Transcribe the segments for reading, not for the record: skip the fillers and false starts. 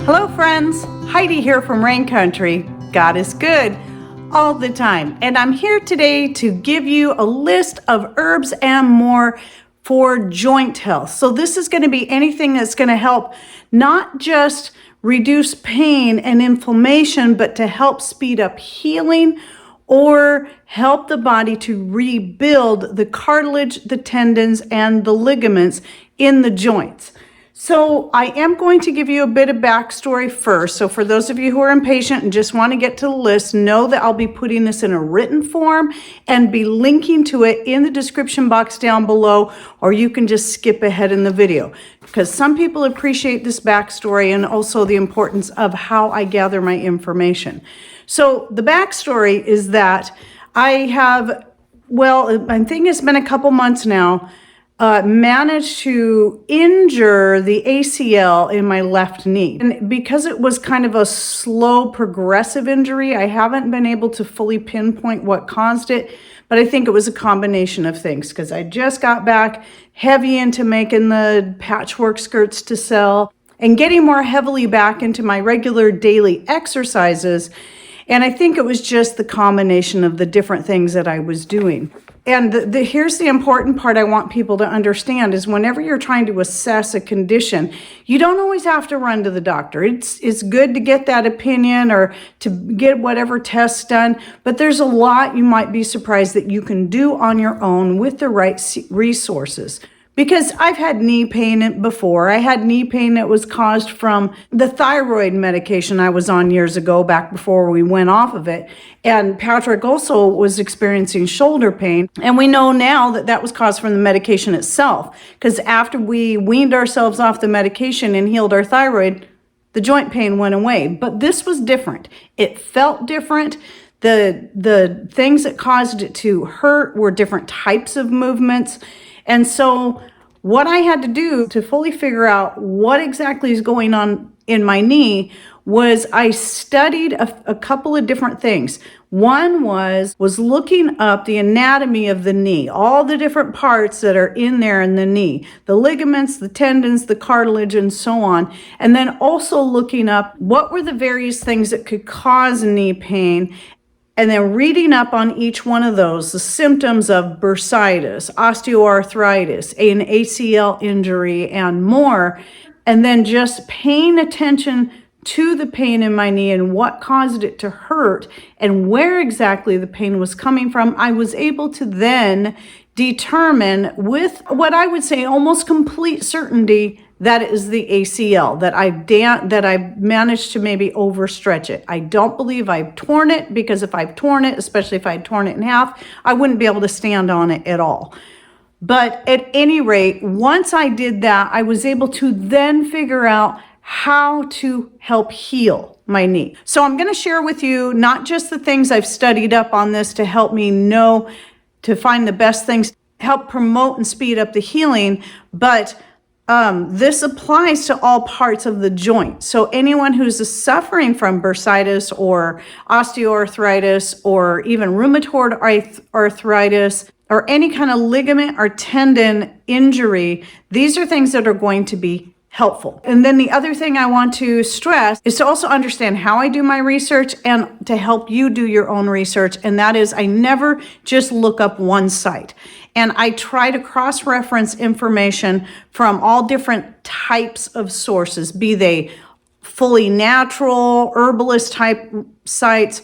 Hello friends, Heidi here from Rain Country. God is good all the time. And I'm here today to give you a list of herbs and more for joint health. So this is going to be anything that's going to help not just reduce pain and inflammation, but to help speed up healing or help the body to rebuild the cartilage, the tendons, and the ligaments in the joints. So I am going to give you a bit of backstory first. So for those of you who are impatient and just want to get to the list, know that I'll be putting this in a written form and be linking to it in the description box down below, or you can just skip ahead in the video because some people appreciate this backstory and also the importance of how I gather my information. So the backstory is that I have, I think it's been a couple months now, managed to injure the ACL in my left knee. And because it was kind of a slow progressive injury, I haven't been able to fully pinpoint what caused it, but I think it was a combination of things because I just got back heavy into making the patchwork skirts to sell and getting more heavily back into my regular daily exercises. And I think it was just the combination of the different things that I was doing. And here's the important part I want people to understand is whenever you're trying to assess a condition, you don't always have to run to the doctor. It's good to get that opinion or to get whatever tests done, but there's a lot you might be surprised that you can do on your own with the right resources. Because I've had knee pain before. I had knee pain that was caused from the thyroid medication I was on years ago, back before we went off of it. And Patrick also was experiencing shoulder pain. And we know now that that was caused from the medication itself. Because after we weaned ourselves off the medication and healed our thyroid, the joint pain went away. But this was different. It felt different. The things that caused it to hurt were different types of movements. And so what I had to do to fully figure out what exactly is going on in my knee was I studied a couple of different things. One was looking up the anatomy of the knee, all the different parts that are in there in the knee, the ligaments, the tendons, the cartilage, and so on. And then also looking up what were the various things that could cause knee pain. And then reading up on each one of those, the symptoms of bursitis, osteoarthritis, an ACL injury, and more. And then just paying attention to the pain in my knee and what caused it to hurt and where exactly the pain was coming from, I was able to then determine with what I would say almost complete certainty that it is the ACL, that I've managed to maybe overstretch it. I don't believe I've torn it, because if I've torn it, especially if I'd torn it in half, I wouldn't be able to stand on it at all. But at any rate, once I did that, I was able to then figure out how to help heal my knee. So I'm going to share with you not just the things I've studied up on this to help me know to find the best things, help promote and speed up the healing, but this applies to all parts of the joint. So anyone who's suffering from bursitis or osteoarthritis or even rheumatoid arthritis or any kind of ligament or tendon injury, these are things that are going to be helpful. And then the other thing I want to stress is to also understand how I do my research and to help you do your own research. And that is, I never just look up one site. And I try to cross-reference information from all different types of sources, be they fully natural, herbalist type sites,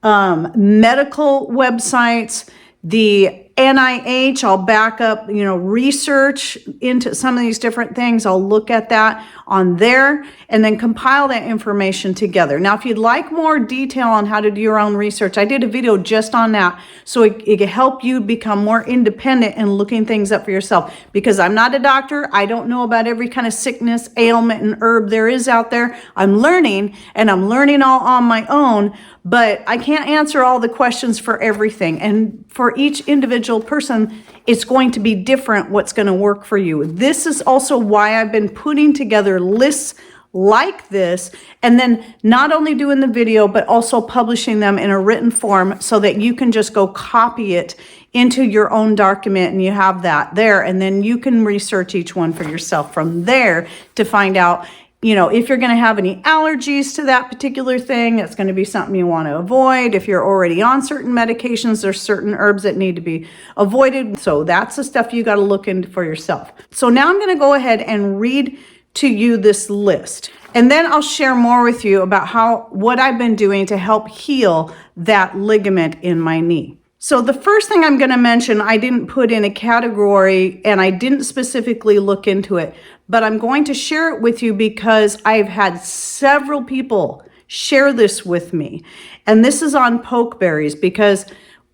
medical websites, the NIH, I'll back up, research into some of these different things. I'll look at that on there and then compile that information together. Now, if you'd like more detail on how to do your own research, I did a video just on that. So it can help you become more independent and looking things up for yourself, because I'm not a doctor. I don't know about every kind of sickness, ailment, and herb there is out there. I'm learning, and I'm learning all on my own, but I can't answer all the questions for everything. And for each individual person, it's going to be different what's going to work for you. This is also why I've been putting together lists like this, and then not only doing the video, but also publishing them in a written form so that you can just go copy it into your own document and you have that there, and then you can research each one for yourself from there to find out if you're going to have any allergies to that particular thing, it's going to be something you want to avoid. If you're already on certain medications, there's certain herbs that need to be avoided. So that's the stuff you got to look into for yourself. So now I'm going to go ahead and read to you this list. And then I'll share more with you about what I've been doing to help heal that ligament in my knee. So the first thing I'm going to mention, I didn't put in a category and I didn't specifically look into it, but I'm going to share it with you because I've had several people share this with me. And this is on pokeberries, because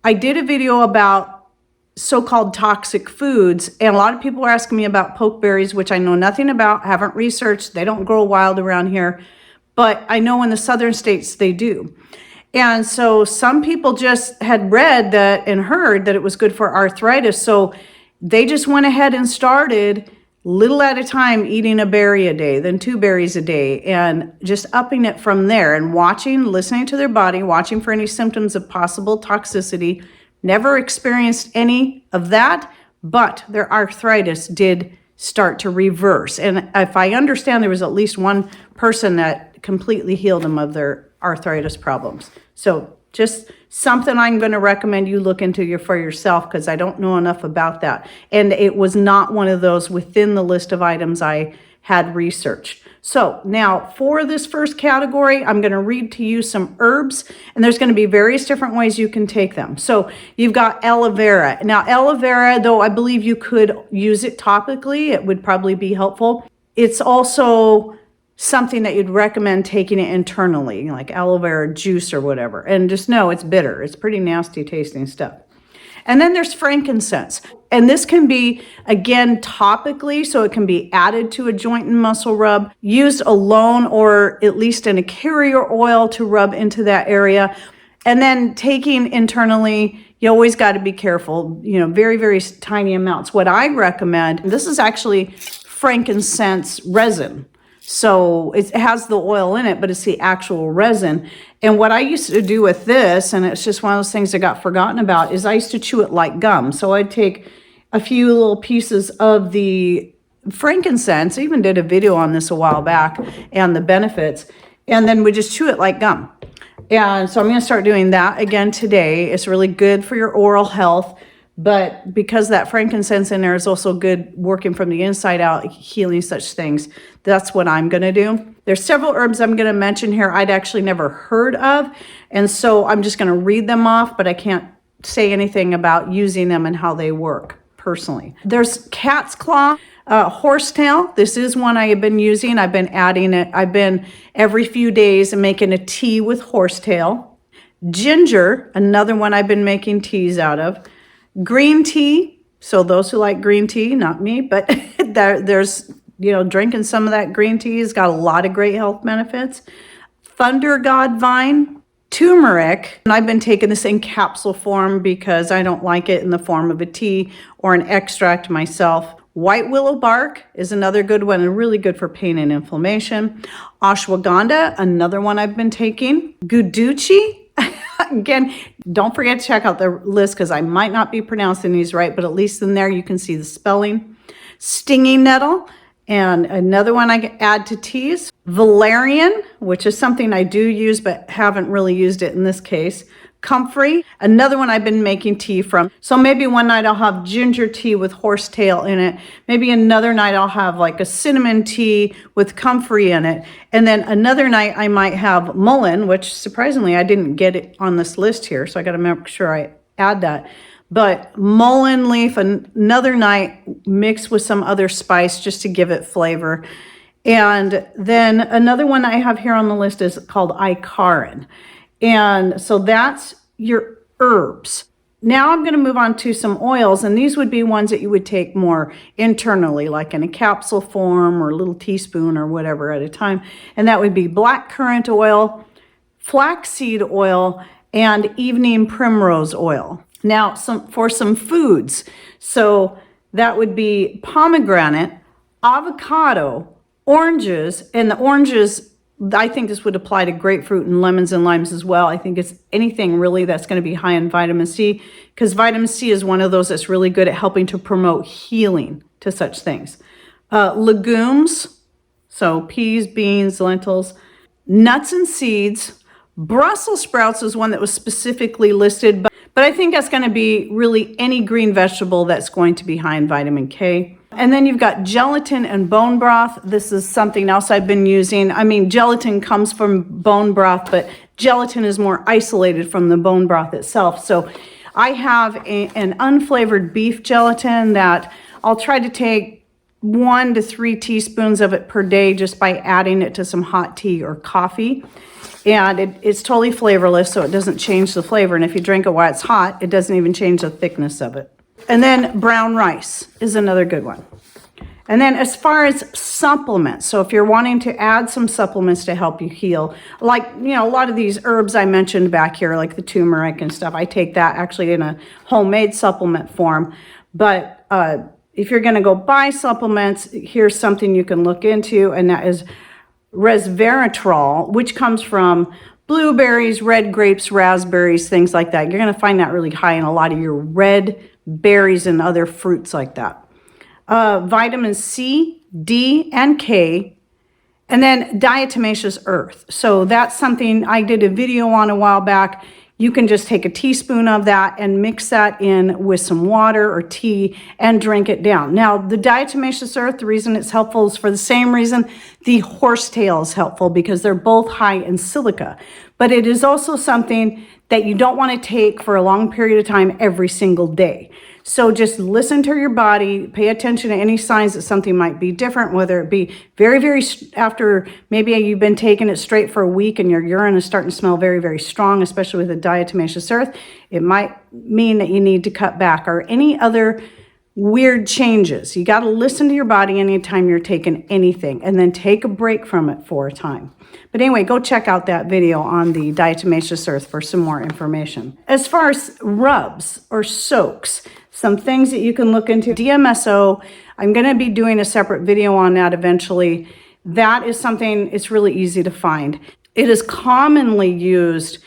I did a video about so-called toxic foods, and a lot of people are asking me about pokeberries, which I know nothing about, haven't researched. They don't grow wild around here, but I know in the southern states they do. And so some people just had read that and heard that it was good for arthritis. So they just went ahead and started little at a time, eating a berry a day, then 2 berries a day, and just upping it from there and listening to their body, watching for any symptoms of possible toxicity. Never experienced any of that, but their arthritis did start to reverse. And if I understand, there was at least one person that completely healed them of their arthritis problems. So just something I'm going to recommend you look into for yourself, because I don't know enough about that. And it was not one of those within the list of items I had researched. So now for this first category, I'm going to read to you some herbs, and there's going to be various different ways you can take them. So you've got aloe vera. Now aloe vera, though I believe you could use it topically, it would probably be helpful. It's also something that you'd recommend taking it internally, like aloe vera juice or whatever. And just know it's bitter. It's pretty nasty tasting stuff. And then there's frankincense. And this can be, again, topically, so it can be added to a joint and muscle rub, used alone or at least in a carrier oil to rub into that area. And then taking internally, you always got to be careful, very, very tiny amounts. What I recommend, this is actually frankincense resin. So it has the oil in it, but it's the actual resin. And what I used to do with this, and it's just one of those things that got forgotten about, is I used to chew it like gum. So I'd take a few little pieces of the frankincense. I even did a video on this a while back and the benefits, and then we just chew it like gum. And so I'm going to start doing that again today. It's really good for your oral health. But because that frankincense in there is also good working from the inside out, healing such things, that's what I'm going to do. There's several herbs I'm going to mention here I'd actually never heard of. And so I'm just going to read them off, but I can't say anything about using them and how they work personally. There's cat's claw, horsetail. This is one I have been using. I've been adding it. I've been every few days making a tea with horsetail. Ginger, another one I've been making teas out of. Green tea, so those who like green tea, not me, but there's, drinking some of that green tea has got a lot of great health benefits. Thunder God vine, turmeric, and I've been taking this in capsule form because I don't like it in the form of a tea or an extract myself. White willow bark is another good one and really good for pain and inflammation. Ashwagandha, another one I've been taking. Guduchi. Again, don't forget to check out the list because I might not be pronouncing these right, but at least in there you can see the spelling. Stinging nettle, and another one I can add to teas. Valerian, which is something I do use but haven't really used it in this case. Comfrey, another one I've been making tea from. So maybe one night I'll have ginger tea with horsetail in it. Maybe another night I'll have like a cinnamon tea with comfrey in it. And then another night I might have mullein, which surprisingly I didn't get it on this list here. So I got to make sure I add that. But mullein leaf, another night mixed with some other spice just to give it flavor. And then another one I have here on the list is called Icarin. And so that's your herbs. Now I'm going to move on to some oils, and these would be ones that you would take more internally, like in a capsule form or a little teaspoon or whatever at a time. And that would be blackcurrant oil, flaxseed oil, and evening primrose oil. Now for some foods. So that would be pomegranate, avocado, oranges, and the oranges, I think this would apply to grapefruit and lemons and limes as well. I think it's anything really that's going to be high in vitamin C, because vitamin C is one of those that's really good at helping to promote healing to such things. Legumes, So peas, beans, lentils, nuts and seeds. Brussels sprouts is one that was specifically listed, but I think that's going to be really any green vegetable that's going to be high in vitamin K. And then you've got gelatin and bone broth. This is something else I've been using. I mean, gelatin comes from bone broth, but gelatin is more isolated from the bone broth itself. So I have an unflavored beef gelatin that I'll try to take 1 to 3 teaspoons of it per day just by adding it to some hot tea or coffee. And it's totally flavorless, so it doesn't change the flavor. And if you drink it while it's hot, it doesn't even change the thickness of it. And then brown rice is another good one. And then as far as supplements, so if you're wanting to add some supplements to help you heal, like, you know, a lot of these herbs I mentioned back here, like the turmeric and stuff, I take that actually in a homemade supplement form. But if you're going to go buy supplements, here's something you can look into, and that is resveratrol, which comes from blueberries, red grapes, raspberries, things like that. You're going to find that really high in a lot of your red berries and other fruits like that. Vitamin C, D, and K, and then diatomaceous earth. So that's something I did a video on a while back. You can just take a teaspoon of that and mix that in with some water or tea and drink it down. Now, the diatomaceous earth, the reason it's helpful is for the same reason the horsetail is helpful, because they're both high in silica. But it is also something that you don't want to take for a long period of time every single day. So just listen to your body, pay attention to any signs that something might be different, whether it be very after maybe you've been taking it straight for a week and your urine is starting to smell very strong, especially with the diatomaceous earth. It might mean that you need to cut back, or any other weird changes. You got to listen to your body anytime you're taking anything, and then take a break from it for a time. But anyway, go check out that video on the diatomaceous earth for some more information. As far as rubs or soaks, some things that you can look into. DMSO, I'm going to be doing a separate video on that eventually. That is something, it's really easy to find. It is commonly used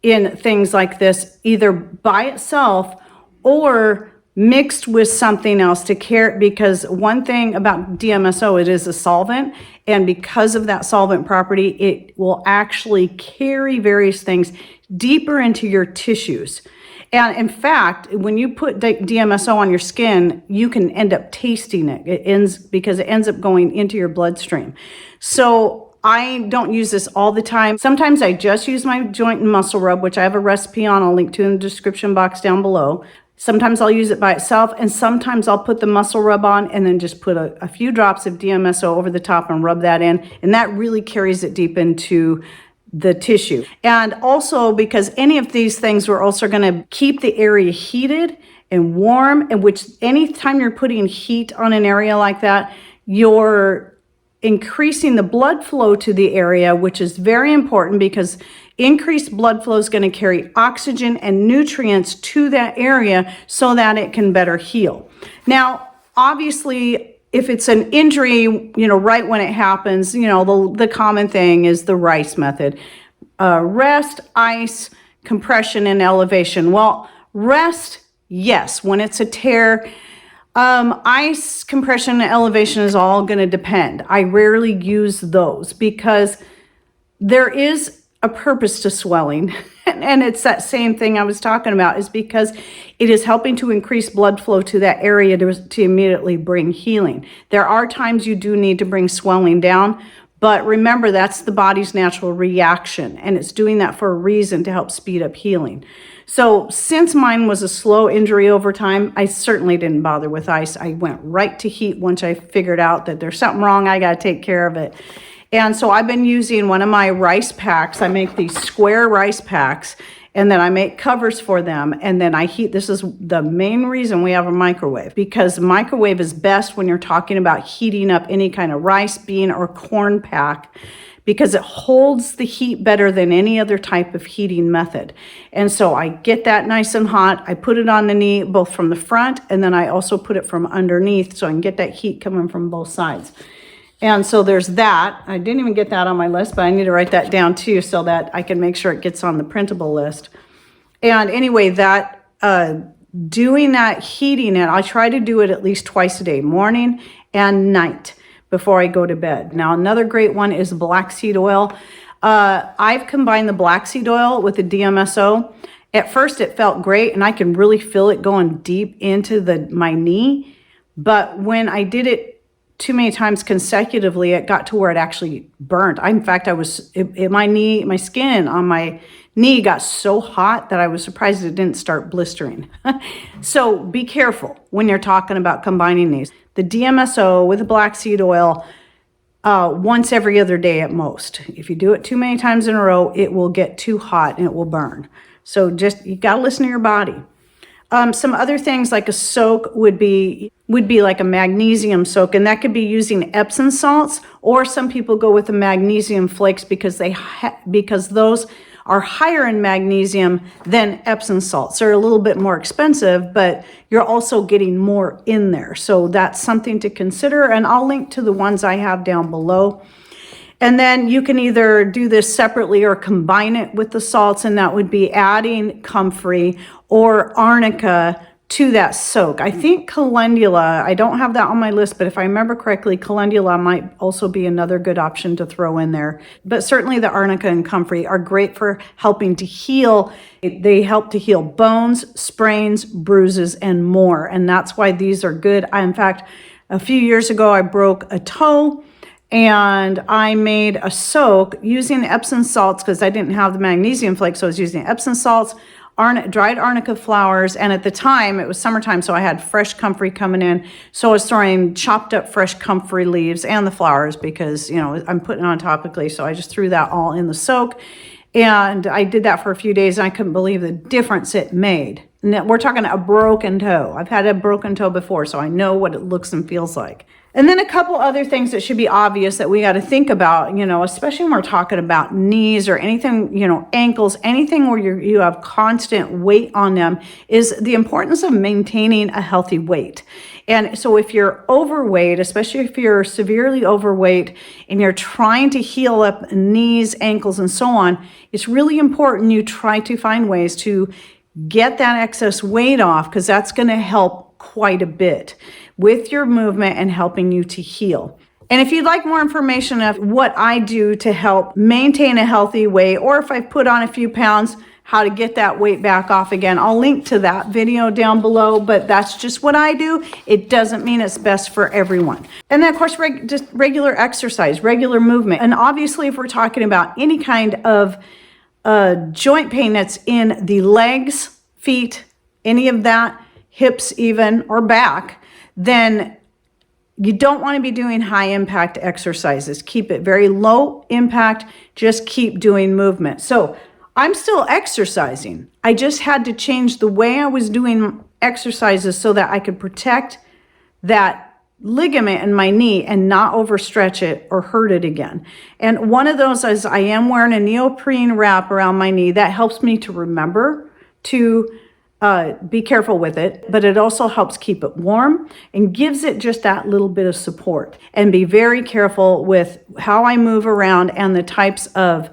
in things like this, either by itself or mixed with something else to care, because one thing about DMSO, it is a solvent, and because of that solvent property, it will actually carry various things deeper into your tissues. And in fact, when you put DMSO on your skin, you can end up tasting it. Because it ends up going into your bloodstream. So I don't use this all the time. Sometimes I just use my joint and muscle rub, which I have a recipe on. I'll link to in the description box down below. Sometimes I'll use it by itself, and sometimes I'll put the muscle rub on and then just put a few drops of DMSO over the top and rub that in. And that really carries it deep into the tissue. And also, because any of these things are also going to keep the area heated and warm, and which anytime you're putting heat on an area like that, you're increasing the blood flow to the area, which is very important, because increased blood flow is going to carry oxygen and nutrients to that area so that it can better heal. Now, obviously, if it's an injury, you know, right when it happens, you know, the common thing is the rice method. Rest, ice, compression, and elevation. Well, rest, yes, when it's a tear. Ice, compression, and elevation is all going to depend. I rarely use those because there is a purpose to swelling. And it's that same thing I was talking about, is because it is helping to increase blood flow to that area to immediately bring healing. There are times you do need to bring swelling down, but remember, that's the body's natural reaction, and it's doing that for a reason, to help speed up healing. So since mine was a slow injury over time, I certainly didn't bother with ice. I went right to heat once I figured out that there's something wrong, I got to take care of it. And so I've been using one of my rice packs. I make these square rice packs, and then I make covers for them, and then I heat. This is the main reason we have a microwave, because microwave is best when you're talking about heating up any kind of rice, bean, or corn pack, because it holds the heat better than any other type of heating method. And so I get that nice and hot. I put it on the knee, both from the front, and then I also put it from underneath, so I can get that heat coming from both sides. And so there's that. I didn't even get that on my list, but I need to write that down too, so that I can make sure it gets on the printable list. And anyway, that doing that, heating it, I try to do it at least twice a day, morning and night, before I go to bed. Now, another great one is black seed oil. I've combined the black seed oil with the DMSO. At first, it felt great, and I can really feel it going deep into my knee. But when I did it too many times consecutively, it got to where it actually burnt. In fact, my skin on my knee got so hot that I was surprised it didn't start blistering. So be careful when you're talking about combining these. The DMSO with the black seed oil, once every other day at most. If you do it too many times in a row, it will get too hot and it will burn. So you gotta listen to your body. Some other things like a soak would be like a magnesium soak, and that could be using Epsom salts, or some people go with the magnesium flakes because those are higher in magnesium than Epsom salts. They're a little bit more expensive, but you're also getting more in there. So that's something to consider, and I'll link to the ones I have down below. And then you can either do this separately or combine it with the salts, and that would be adding comfrey or arnica to that soak. I think calendula, I don't have that on my list, but if I remember correctly, calendula might also be another good option to throw in there. But certainly the arnica and comfrey are great for helping to heal. They help to heal bones, sprains, bruises, and more. And that's why these are good. In fact, a few years ago, I broke a toe, and I made a soak using Epsom salts because I didn't have the magnesium flakes, so I was using Epsom salts, dried arnica flowers, and at the time, it was summertime, so I had fresh comfrey coming in, so I was throwing chopped up fresh comfrey leaves and the flowers because, I'm putting it on topically, so I just threw that all in the soak, and I did that for a few days, and I couldn't believe the difference it made. And we're talking a broken toe. I've had a broken toe before, so I know what it looks and feels like. And then a couple other things that should be obvious that we got to think about, especially when we're talking about knees or anything, ankles, anything where you have constant weight on them, is the importance of maintaining a healthy weight. And so if you're overweight, especially if you're severely overweight and you're trying to heal up knees, ankles, and so on, it's really important you try to find ways to get that excess weight off, because that's going to help quite a bit with your movement and helping you to heal. And if you'd like more information of what I do to help maintain a healthy weight, or if I put on a few pounds, how to get that weight back off again, I'll link to that video down below, but that's just what I do. It doesn't mean it's best for everyone. And then of course, just regular exercise, regular movement. And obviously if we're talking about any kind of joint pain that's in the legs, feet, any of that, hips even, or back, then you don't want to be doing high impact exercises. Keep it very low impact. Just keep doing movement. So I'm still exercising. I just had to change the way I was doing exercises so that I could protect that ligament in my knee and not overstretch it or hurt it again. And one of those is I am wearing a neoprene wrap around my knee. That helps me to remember to be careful with it, but it also helps keep it warm and gives it just that little bit of support. And be very careful with how I move around and the types of,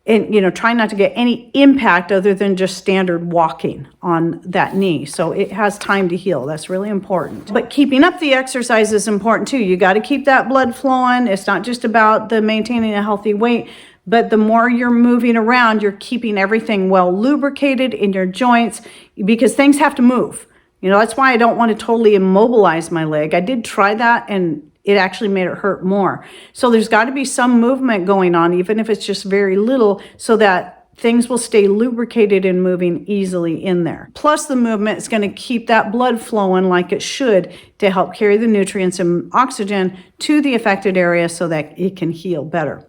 and try not to get any impact other than just standard walking on that knee. So it has time to heal. That's really important. But keeping up the exercise is important too. You got to keep that blood flowing. It's not just about the maintaining a healthy weight, but the more you're moving around, you're keeping everything well lubricated in your joints, because things have to move. That's why I don't want to totally immobilize my leg. I did try that and it actually made it hurt more. So there's got to be some movement going on, even if it's just very little, so that things will stay lubricated and moving easily in there. Plus the movement is going to keep that blood flowing like it should to help carry the nutrients and oxygen to the affected area so that it can heal better.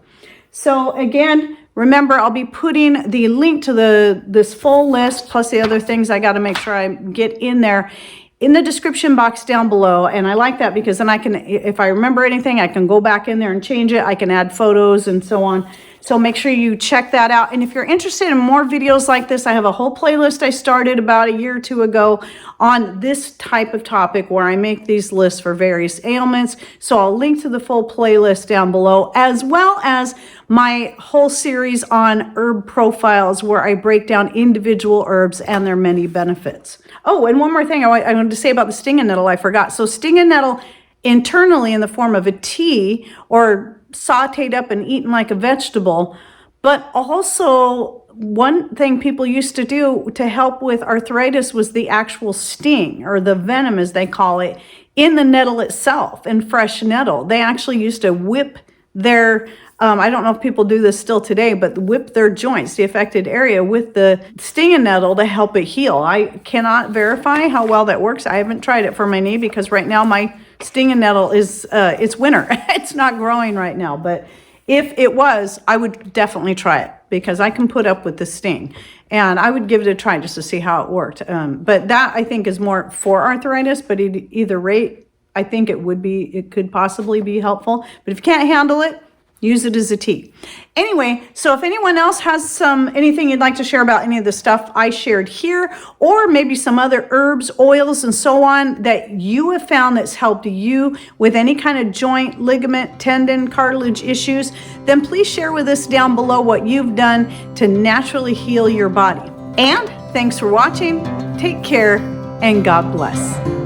So again, remember, I'll be putting the link to this full list, plus the other things I got to make sure I get in there, in the description box down below. And I like that because then I can, if I remember anything, I can go back in there and change it. I can add photos and so on. So make sure you check that out. And if you're interested in more videos like this, I have a whole playlist I started about a year or two ago on this type of topic where I make these lists for various ailments. So I'll link to the full playlist down below, as well as my whole series on herb profiles where I break down individual herbs and their many benefits. Oh, and one more thing I wanted to say about the stinging nettle, I forgot. So stinging nettle internally in the form of a tea or sauteed up and eaten like a vegetable. But also, one thing people used to do to help with arthritis was the actual sting, or the venom as they call it, in the nettle itself, in fresh nettle. They actually used to whip their, I don't know if people do this still today, but whip their joints, the affected area, with the stinging nettle to help it heal. I cannot verify how well that works. I haven't tried it for my knee because right now my stinging nettle is, it's winter. It's not growing right now, but if it was, I would definitely try it because I can put up with the sting, and I would give it a try just to see how it worked. But that I think is more for arthritis, but either rate, I think it could possibly be helpful. But if you can't handle it, use it as a tea. Anyway, so if anyone else has anything you'd like to share about any of the stuff I shared here, or maybe some other herbs, oils, and so on that you have found that's helped you with any kind of joint, ligament, tendon, cartilage issues, then please share with us down below what you've done to naturally heal your body. And thanks for watching. Take care, and God bless.